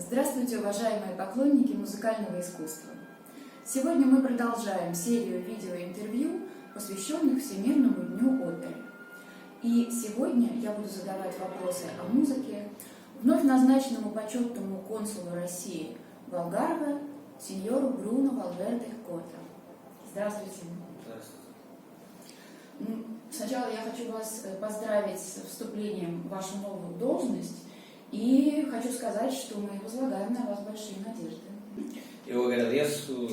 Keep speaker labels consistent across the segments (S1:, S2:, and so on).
S1: Здравствуйте, уважаемые поклонники музыкального искусства! Сегодня мы продолжаем серию видеоинтервью, посвященных Всемирному дню оперы. И сегодня я буду задавать вопросы о музыке вновь назначенному почетному консулу России в Алгарве, сеньору Бруно Валверде Кота. Здравствуйте.
S2: Здравствуйте.
S1: Sначала я хочу вас поздравить с вступлением в вашу новую должность e хочу сказать, что мы возлагаем на вас большие надежды.
S2: Eu agradeço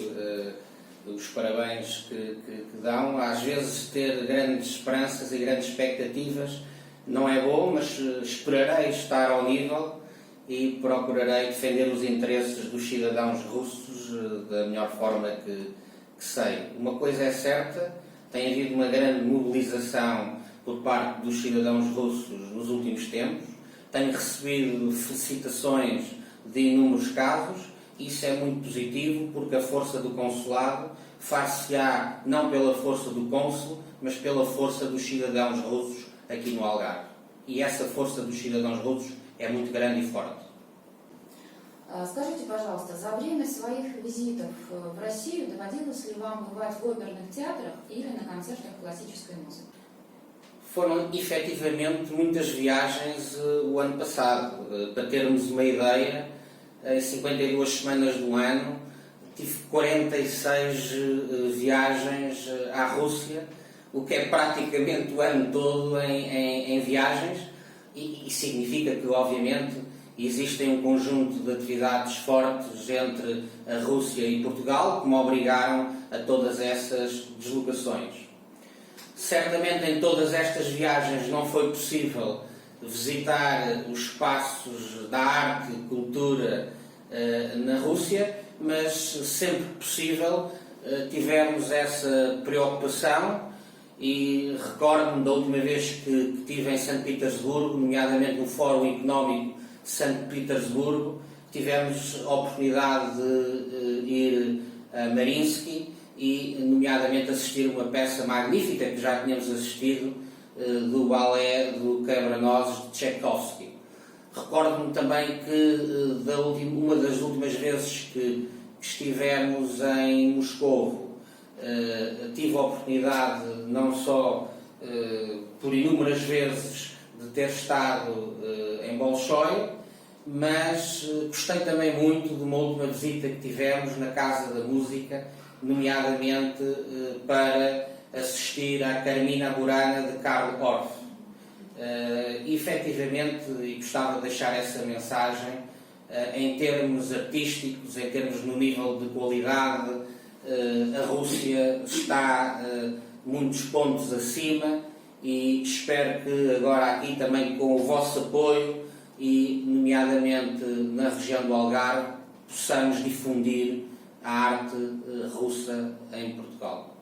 S2: os parabéns que dão. Às vezes ter grandes esperanças e grandes expectativas não é bom, mas esperarei estar ao nível e procurarei defender os interesses dos cidadãos russos da melhor forma que sei. Uma coisa é certa, tem havido uma grande mobilização por parte dos cidadãos russos nos últimos tempos. Tenho recebido felicitações de inúmeros casos. Isso é muito positivo porque a força do consulado far-se-á não pela força do cônsul, mas pela força dos cidadãos russos aqui no Algarve. E essa força dos cidadãos russos é muito grande e forte.
S1: Скажите, пожалуйста, за время своих визитов в Россию доводилось ли вам бывать в оперных театрах или на концертах классической музыки?
S2: Foram efetivamente muitas viagens o ano passado. Para termos uma ideia, em 52 semanas do ano tive 46 viagens à Rússia, o que é praticamente o ano todo em viagens e significa que, obviamente, existem um conjunto de atividades fortes entre a Rússia e Portugal que me obrigaram a todas essas deslocações. Certamente em todas estas viagens não foi possível visitar os espaços da arte e cultura na Rússia, mas sempre possível tivemos essa preocupação e recordo-me da última vez que estive em São Petersburgo, nomeadamente no Fórum Económico de São Petersburgo, tivemos a oportunidade de ir a Mariinsky e, nomeadamente, assistir uma peça magnífica que já tínhamos assistido do balé do Quebra-Nozes de Tchaikovsky. Recordo-me também que uma das últimas vezes que estivemos em Moscovo tive a oportunidade, não só por inúmeras vezes, de ter estado em Bolshoi, mas gostei também muito de uma última visita que tivemos na Casa da Música, nomeadamente para assistir à Carmina Burana de Karl Orff. Efetivamente, e gostava de deixar essa mensagem, em termos artísticos, em termos no nível de qualidade, a Rússia está muitos pontos acima e espero que agora aqui também com o vosso apoio e nomeadamente na região do Algarve possamos difundir a arte russa em Portugal.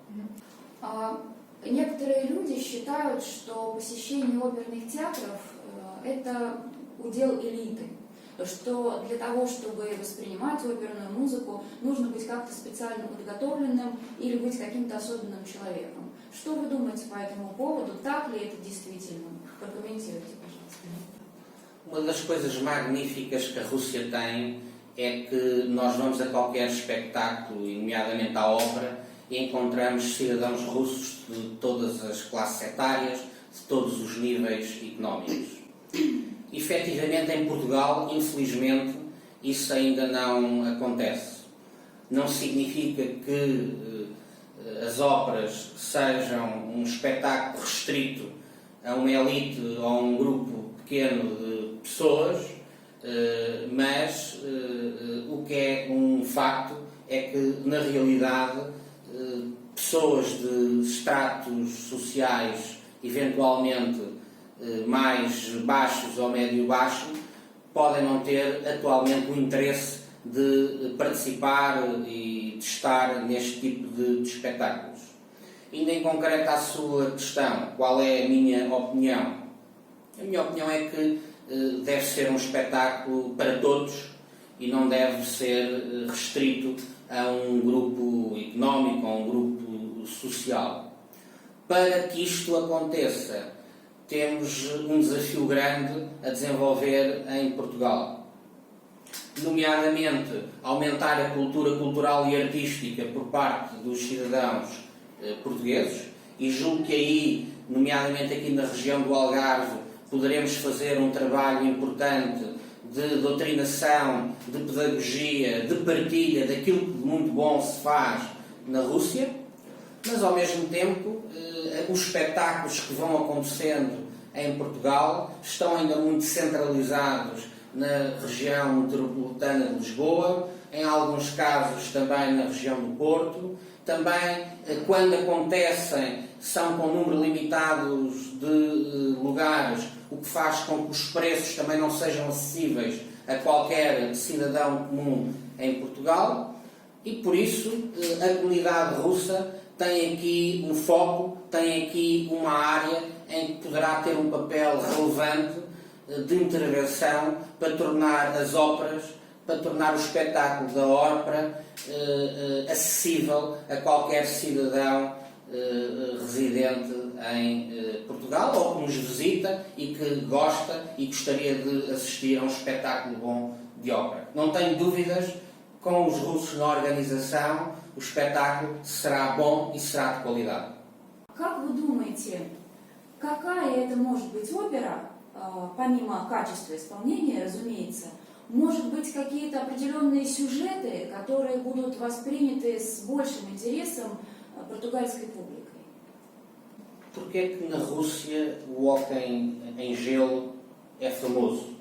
S1: Некоторые люди считают, что посещение оперных театров – это удел элиты, что для того, чтобы воспринимать оперную музыку, нужно быть как-то специально подготовленным или быть каким-то особенным человеком. Что вы думаете по этому поводу? Так ли это действительно? Прокомментируйте, пожалуйста.
S2: Uma das coisas magníficas que a Rússia tem é que nós vamos a qualquer espetáculo, nomeadamente à ópera, e encontramos cidadãos russos de todas as classes etárias, de todos os níveis económicos. Efetivamente, em Portugal, infelizmente, isso ainda não acontece. Não significa que as óperas sejam um espetáculo restrito a uma elite ou a um grupo pequeno de pessoas, mas o que é um facto é que, na realidade, pessoas de estratos sociais eventualmente mais baixos ou médio-baixo podem não ter atualmente o interesse de participar e de estar neste tipo de espetáculos. Ainda em concreto à sua questão, qual é a minha opinião? A minha opinião é que deve ser um espetáculo para todos e não deve ser restrito a um grupo económico, a um grupo social. Para que isto aconteça, temos um desafio grande a desenvolver em Portugal. nomeadamente aumentar a cultura cultural e artística por parte dos cidadãos portugueses, e julgo que aí, nomeadamente aqui na região do Algarve, poderemos fazer um trabalho importante de doutrinação, de pedagogia, de partilha daquilo que de muito bom se faz na Rússia, mas ao mesmo tempo os espetáculos que vão acontecendo em Portugal estão ainda muito centralizados na região metropolitana de Lisboa, em alguns casos também na região do Porto. Também, quando acontecem, são com um número limitado de lugares, o que faz com que os preços também não sejam acessíveis a qualquer cidadão comum em Portugal. E por isso a comunidade russa tem aqui um foco, tem aqui uma área em que poderá ter um papel relevante de intervenção para tornar as óperas, para tornar o espetáculo da ópera acessível a qualquer cidadão residente em Portugal ou que nos visita e que gosta e gostaria de assistir a um espetáculo bom de ópera. Não tenho dúvidas, com os russos na organização, o espetáculo será bom e será de qualidade.
S3: Как вы думаете, какая это может быть опера, помимо качества исполнения, разумеется, может быть какие-то определенные сюжеты, которые будут восприняты с большим интересом португальской публикой?
S2: Porquê é que na Rússia o hóquei em gelo é famoso?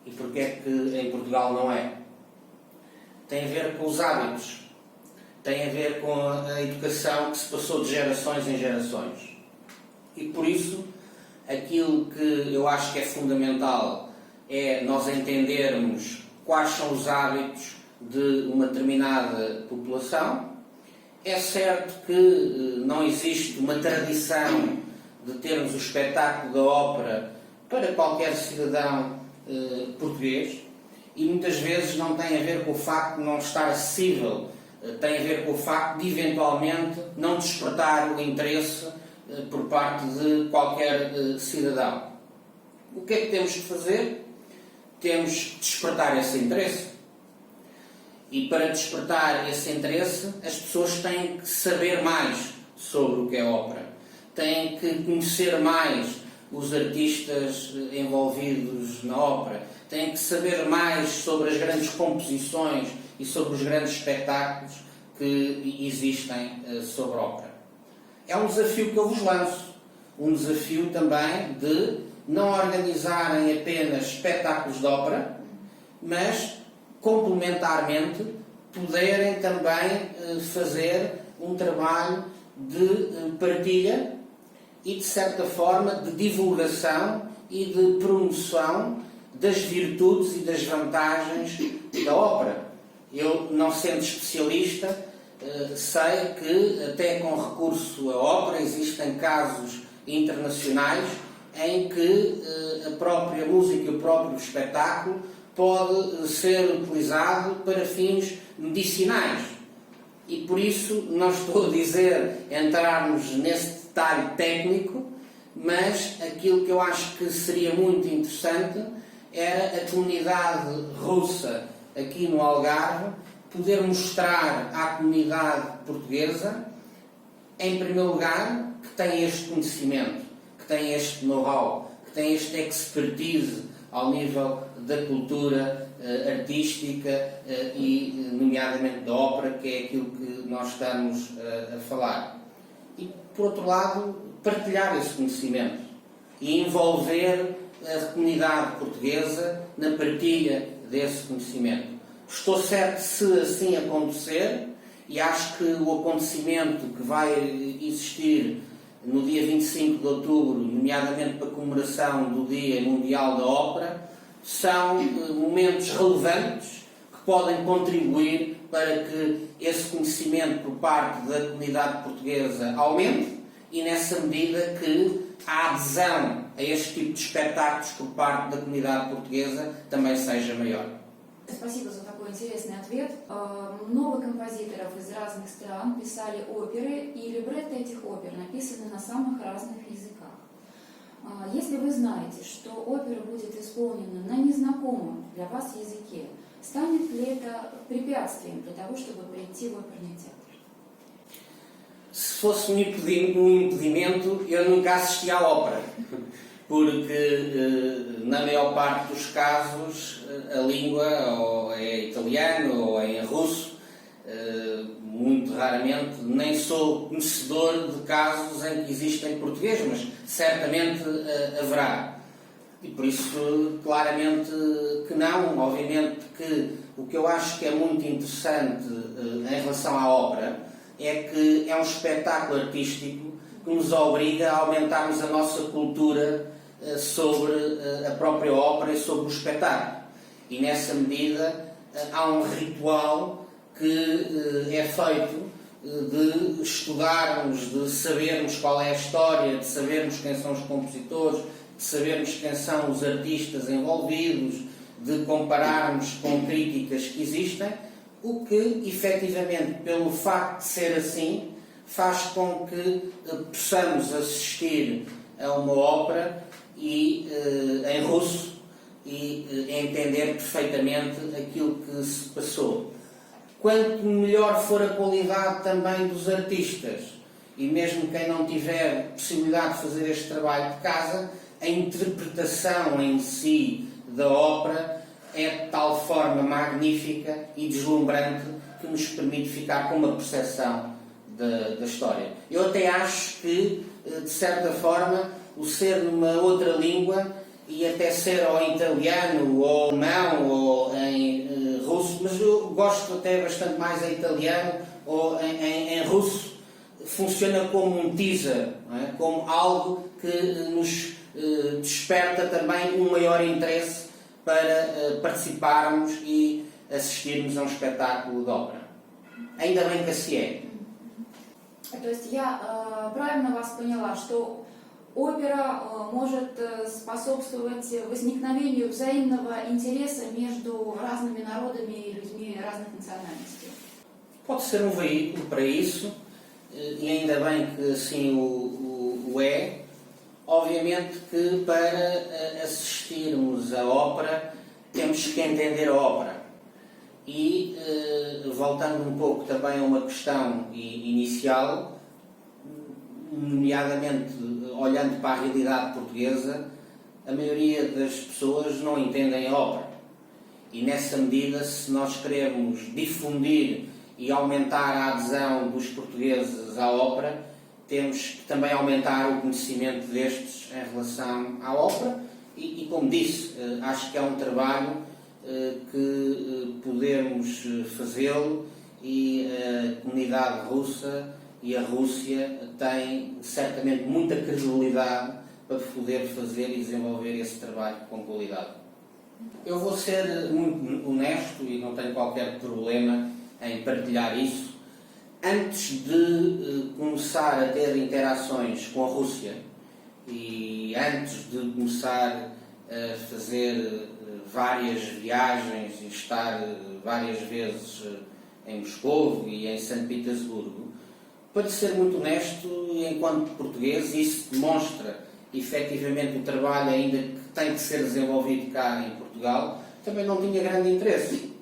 S2: E porquê é que em Portugal não é? Tem a ver com os hábitos, tem a ver com a educação que se passou de gerações em gerações. E por isso, aquilo que eu acho que é fundamental é nós entendermos quais são os hábitos de uma determinada população. É certo que não existe uma tradição de termos o espetáculo da ópera para qualquer cidadão português, e muitas vezes não tem a ver com o facto de não estar acessível, tem a ver com o facto de eventualmente não despertar o interesse por parte de qualquer cidadão. O que é que temos de fazer? Temos de despertar esse interesse. E para despertar esse interesse, as pessoas têm que saber mais sobre o que é ópera, têm que conhecer mais os artistas envolvidos na ópera, têm que saber mais sobre as grandes composições e sobre os grandes espetáculos que existem sobre a ópera. É um desafio que eu vos lanço, um desafio também de não organizarem apenas espetáculos de ópera, mas complementarmente poderem também fazer um trabalho de partilha e, de certa forma, de divulgação e de promoção das virtudes e das vantagens da ópera. Eu, não sendo especialista, sei que até com recurso à ópera existem casos internacionais em que a própria música e o próprio espetáculo pode ser utilizado para fins medicinais. E por isso não estou a dizer entrarmos nesse detalhe técnico, mas aquilo que eu acho que seria muito interessante era a comunidade russa aqui no Algarve poder mostrar à comunidade portuguesa, em primeiro lugar, que tem este conhecimento, que tem este know-how, que tem este expertise ao nível da cultura artística e, nomeadamente, da ópera, que é aquilo que nós estamos a falar. E, por outro lado, partilhar esse conhecimento e envolver a comunidade portuguesa na partilha desse conhecimento. Estou certo, se assim acontecer, e acho que o acontecimento que vai existir no dia 25 de outubro, nomeadamente para a comemoração do Dia Mundial da Ópera, são momentos relevantes que podem contribuir para que esse conhecimento por parte da comunidade portuguesa aumente e, nessa medida, que a adesão a este tipo de espetáculos por parte da comunidade portuguesa também seja maior.
S3: Спасибо за такой интересный ответ. Много композиторов из разных стран писали оперы, и либретто этих опер написаны на самых разных языках. Если вы знаете, что опера будет исполнена на незнакомом для вас языке, станет ли это prepятствием для того, чтобы прийти в оперный театр?
S2: Se fosse um impedimento, eu nunca assisti à ópera, porque na maior parte dos casos a língua ou é italiano ou é em russo, muito raramente, nem sou conhecedor de casos em que existem português, mas certamente haverá. E por isso, claramente que não. Obviamente que o que eu acho que é muito interessante em relação à ópera é que é um espetáculo artístico que nos obriga a aumentarmos a nossa cultura sobre a própria ópera e sobre o espetáculo. E nessa medida há um ritual que é feito de estudarmos, de sabermos qual é a história, de sabermos quem são os compositores, de sabermos quem são os artistas envolvidos, de compararmos com críticas que existem, o que, efetivamente, pelo facto de ser assim, faz com que possamos assistir a uma ópera em russo e entender perfeitamente aquilo que se passou. Quanto melhor for a qualidade também dos artistas, e mesmo quem não tiver possibilidade de fazer este trabalho de casa, a interpretação em si da ópera é de tal forma magnífica e deslumbrante que nos permite ficar com uma percepção da história. Eu até acho que, de certa forma, o ser numa outra língua, e até ser ou em italiano, ou alemão, ou em russo, mas eu gosto até bastante mais em italiano ou em russo, funciona como um teaser, não é? Como algo que nos desperta também um maior interesse para participarmos e assistirmos a um espetáculo de ópera. Ainda bem que assim é.
S3: То есть я правильно вас поняла, что опера может способствовать возникновению взаимного интереса между разными народами и людьми разных национальностей?
S2: Pode ser um veículo para isso, e ainda bem que assim o é. Obviamente que para assistirmos à ópera temos que entender a ópera. E, voltando um pouco também a uma questão inicial, nomeadamente olhando para a realidade portuguesa, a maioria das pessoas não entendem a ópera. E nessa medida, se nós queremos difundir e aumentar a adesão dos portugueses à ópera, temos que também aumentar o conhecimento destes em relação à ópera e como disse, acho que é um trabalho que podemos fazê-lo, e a comunidade russa e a Rússia têm certamente muita credibilidade para poder fazer e desenvolver esse trabalho com qualidade. Eu vou ser muito honesto e não tenho qualquer problema em partilhar isso. Antes de começar a ter interações com a Rússia e antes de começar a fazer várias viagens e estar várias vezes em Moscou e em São Petersburgo, para ser muito honesto, enquanto português, isso demonstra efetivamente o trabalho ainda que tem que ser desenvolvido cá em Portugal, também não tinha grande interesse.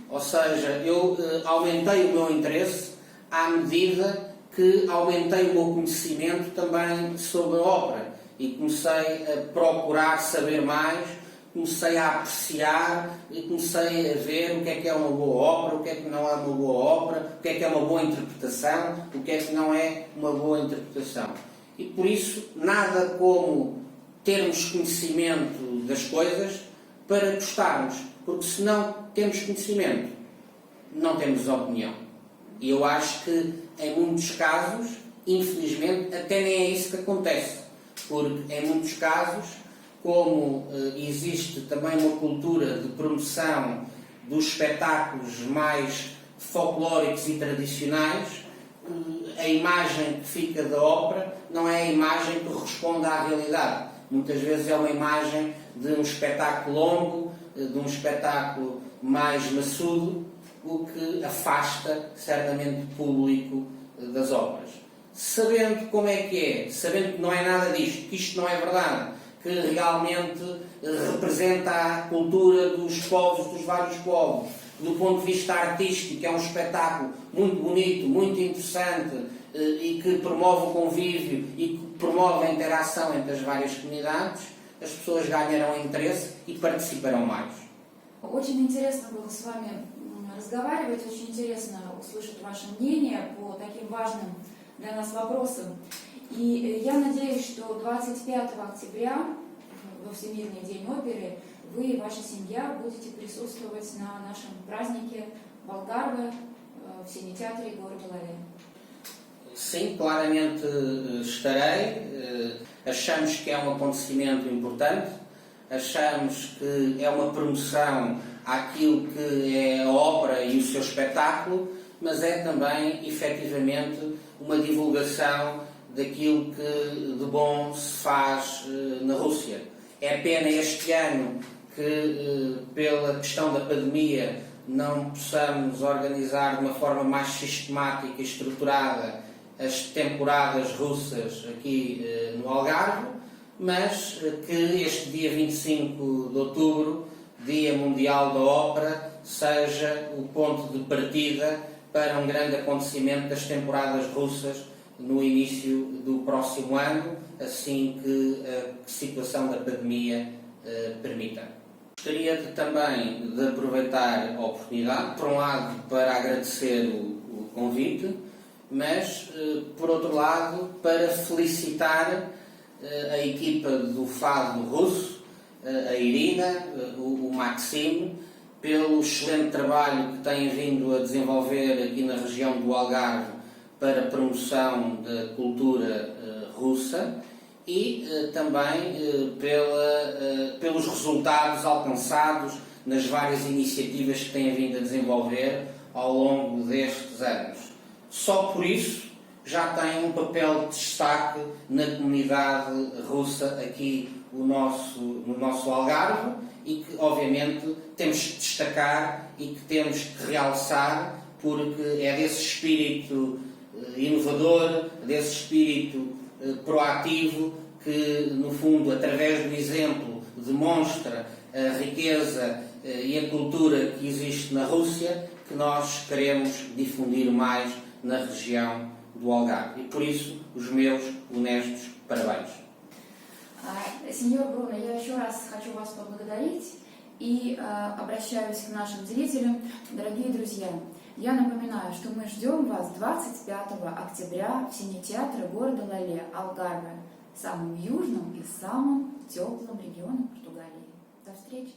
S2: Ou seja, eu aumentei o meu interesse à medida que aumentei o meu conhecimento também sobre a ópera e comecei a procurar saber mais, comecei a apreciar e comecei a ver o que é uma boa ópera, o que é que não é uma boa ópera, o que é uma boa interpretação, o que é que não é uma boa interpretação. E por isso, nada como termos conhecimento das coisas para gostarmos, porque se não temos conhecimento, não temos opinião. E eu acho que, em muitos casos, infelizmente, até nem é isso que acontece. Porque, em muitos casos, como existe também uma cultura de promoção dos espetáculos mais folclóricos e tradicionais, a imagem que fica da ópera não é a imagem que corresponde à realidade. Muitas vezes é uma imagem de um espetáculo longo, de um espetáculo mais maçudo, o que afasta certamente o público das óperas. Sabendo como é que é, sabendo que não é nada disto, que isto não é verdade, que realmente representa a cultura dos povos, dos vários povos. Do ponto de vista artístico, é um espetáculo muito bonito, muito interessante e que promove o convívio e que promove a interação entre as várias comunidades, as pessoas ganharão interesse и participarão mais.
S3: Очень интересно было с вами разговаривать, очень интересно услышать ваше мнение по таким важным для нас вопросам. И я надеюсь, что 25 октября, во Всемирный день оперы, вы и ваша семья будете prисутствовать на нашем празднике в Algarve, в Cine-театре города Лале.
S2: Sim, claramente estarei. Achamos que é um acontecimento importante, achamos que é uma promoção àquilo que é a ópera e o seu espetáculo, mas é também, efetivamente, uma divulgação daquilo que de bom se faz na Rússia. É pena este ano que, pela questão da pandemia, não possamos organizar de uma forma mais sistemática e estruturada as temporadas russas aqui no Algarve, mas que este dia 25 de outubro, Dia Mundial da Ópera, seja o ponto de partida para um grande acontecimento das temporadas russas no início do próximo ano, assim que a situação da pandemia permita. Gostaria também de aproveitar a oportunidade, por um lado, para agradecer o convite, mas, por outro lado, para felicitar a equipa do Fado Russo, a Irina, o Maxime, pelo excelente trabalho que têm vindo a desenvolver aqui na região do Algarve para a promoção da cultura russa e também pelos resultados alcançados nas várias iniciativas que têm vindo a desenvolver ao longo destes anos. Só por isso já tem um papel de destaque na comunidade russa aqui no nosso Algarve e que, obviamente, temos que destacar e que temos que realçar, porque é desse espírito inovador, desse espírito proativo que, no fundo, através do exemplo, demonstra a riqueza e a cultura que existe na Rússia, que nós queremos difundir mais na região do Algarve. И por isso, os meus honestos parabéns.
S1: Сеньор Бруно, я еще раз хочу вас поблагодарить и обращаюсь к нашим зрителям. Дорогие друзья, я напоминаю, что мы ждем вас 25 октября в Cine-театре города Лале, Алгарве, самым южным и самым теплым регионом Португалии. До встречи!